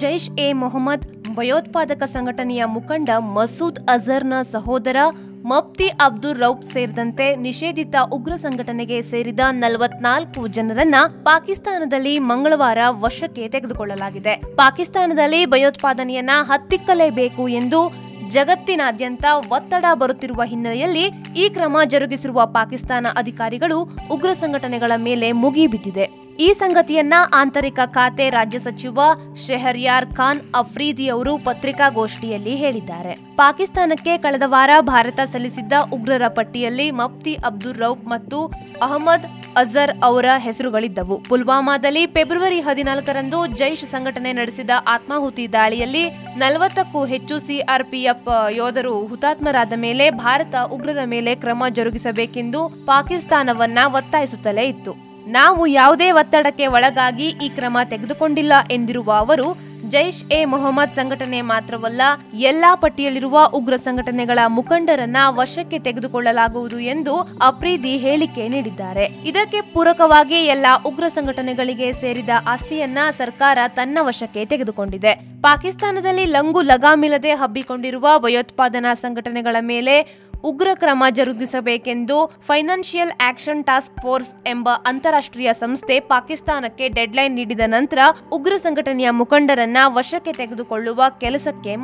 Jaish A Mohammed ಭಯೋತ್ಪಾದಕ ಸಂಘಟನೆಯ ಮುಖಂಡ ಮಸೂದ್ ಅಜರ್ನ ಸಹೋದರ ಮಫ್ತಿ ಅಬ್ದುಲ್ ರೌಫ್ ಸೇರಿದಂತೆ ನಿಷೇಧಿತ ಉಗ್ರ ಸಂಘಟನೆಗೆ ಸೇರಿದ 44 ಜನರನ್ನ ಪಾಕಿಸ್ತಾನದಲ್ಲಿ ಮಂಗಳವಾರ ವಶಕ್ಕೆ ತೆಗೆದುಕೊಳ್ಳಲಾಗಿದೆ. ಪಾಕಿಸ್ತಾನದಲ್ಲಿ ಭಯೋತ್ಪಾದನೆಯನ್ನ ಹತ್ತಿಕ್ಕಲೇಬೇಕು ಎಂದು ಜಗತ್ತಿನಾದ್ಯಂತ ಒತ್ತಡ ಬರುತ್ತಿರುವ ಹಿನ್ನೆಲೆಯಲ್ಲಿ ಈ ಕ್ರಮ ಜರುಗಿಸಿರುವ ಪಾಕಿಸ್ತಾನ ಅಧಿಕಾರಿಗಳು ಉಗ್ರ ಸಂಘಟನೆಗಳ ಮೇಲೆ ಮುಗಿಬಿದ್ದಿದೆ. ಈ ಸಂಗತಿಯನ್ನ ಆಂತರಿಕ ಖಾತೆ ರಾಜ್ಯ ಸಚಿವ ಶೆಹರ್ಯಾರ್ ಖಾನ್ ಅಫ್ರೀದಿ ಅವರು ಪತ್ರಿಕಾಗೋಷ್ಠಿಯಲ್ಲಿ ಹೇಳಿದ್ದಾರೆ. ಪಾಕಿಸ್ತಾನಕ್ಕೆ ಕಳೆದ ವಾರ ಭಾರತ ಸಲ್ಲಿಸಿದ್ದ ಉಗ್ರರ ಪಟ್ಟಿಯಲ್ಲಿ ಮಫ್ತಿ ಅಬ್ದುಲ್ ರೌಫ್ ಮತ್ತು ಅಹಮದ್ ಅಜರ್ ಅವರ ಹೆಸರುಗಳಿದ್ದವು. ಪುಲ್ವಾಮಾದಲ್ಲಿ ಫೆಬ್ರವರಿ 14ರಂದು ಜೈಷ್ ಸಂಘಟನೆ ನಡೆಸಿದ ಆತ್ಮಾಹುತಿ ದಾಳಿಯಲ್ಲಿ 40ಕ್ಕೂ ಹೆಚ್ಚು ಸಿಆರ್ಪಿಎಫ್ ಯೋಧರು ಹುತಾತ್ಮರಾದ ಮೇಲೆ ಭಾರತ ಉಗ್ರರ ಮೇಲೆ ಕ್ರಮ ಜರುಗಿಸಬೇಕೆಂದು ಪಾಕಿಸ್ತಾನವನ್ನ ಒತ್ತಾಯಿಸುತ್ತಲೇ ಇತ್ತು. ನಾವು ಯಾವುದೇ ಒತ್ತಡಕ್ಕೆ ಒಳಗಾಗಿ ಈ ಕ್ರಮ ತೆಗೆದುಕೊಂಡಿಲ್ಲ ಎಂದಿರುವ ಅವರು, ಜೈಷ್ ಎ ಮೊಹಮ್ಮದ್ ಸಂಘಟನೆ ಮಾತ್ರವಲ್ಲ, ಎಲ್ಲಾ ಪಟ್ಟಿಯಲ್ಲಿರುವ ಉಗ್ರ ಸಂಘಟನೆಗಳ ಮುಖಂಡರನ್ನ ವಶಕ್ಕೆ ತೆಗೆದುಕೊಳ್ಳಲಾಗುವುದು ಎಂದು ಅಫ್ರೀದಿ ಹೇಳಿಕೆ ನೀಡಿದ್ದಾರೆ. ಇದಕ್ಕೆ ಪೂರಕವಾಗಿ ಎಲ್ಲಾ ಉಗ್ರ ಸಂಘಟನೆಗಳಿಗೆ ಸೇರಿದ ಆಸ್ತಿಯನ್ನ ಸರ್ಕಾರ ತನ್ನ ವಶಕ್ಕೆ ತೆಗೆದುಕೊಂಡಿದೆ. ಪಾಕಿಸ್ತಾನದಲ್ಲಿ ಲಂಗು ಲಗಾಮಿಲ್ಲದೆ ಹಬ್ಬಿಕೊಂಡಿರುವ ಭಯೋತ್ಪಾದನಾ ಸಂಘಟನೆಗಳ ಮೇಲೆ ಉಗ್ರ ಕ್ರಮ ಜರುಗಿಸಬೇಕೆಂದು ಫೈನಾನ್ಷಿಯಲ್ ಆಕ್ಷನ್ ಟಾಸ್ಕ್ ಫೋರ್ಸ್ ಎಂಬ ಅಂತಾರಾಷ್ಟ್ರೀಯ ಸಂಸ್ಥೆ ಪಾಕಿಸ್ತಾನಕ್ಕೆ ಡೆಡ್ಲೈನ್ ನೀಡಿದ ನಂತರ ಉಗ್ರ ಸಂಘಟನೆಯ ಮುಖಂಡರನ್ನ ವಶಕ್ಕೆ ತೆಗೆದುಕೊಳ್ಳುವ ಕೆಲಸಕ್ಕೆ